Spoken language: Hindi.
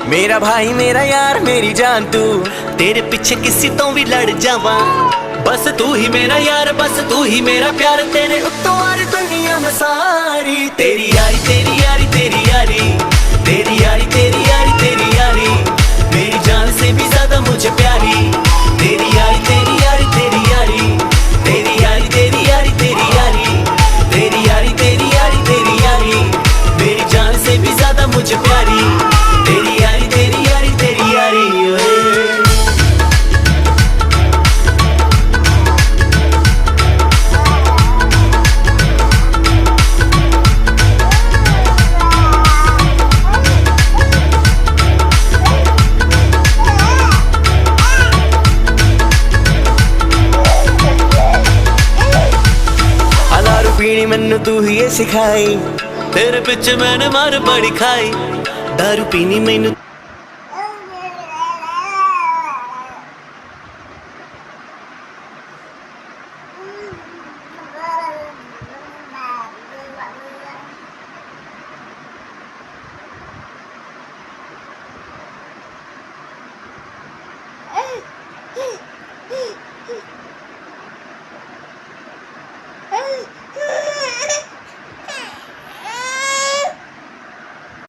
मेरा भाई मेरा यार मेरी जान तू, तेरे पीछे किसी तो भी लड़ जावा। बस तू ही मेरा यार, बस तू ही मेरा प्यार, तेरे उत्तों और दुनिया में सारी। तेरी यारी तेरी यारी तेरी यारी, तेरी यारी तेरी यारी तेरी यारी, मेरी जान से भी ज्यादा मुझे प्यारी। तेरी यारी तेरी यारी तेरी यारी, तेरी यारी तेरी यारी तेरी यारी, तेरी यारी तेरी यारी तेरी यारी, मेरी जान से भी ज्यादा मुझे प्यारी। तेरी यारी तेरी यारी तेरी यारी ओए। पीनी मैनू तू ही सिखाई, तेरे पिछे मैंने मार बड़ी खाई। दारू पीनी मैनू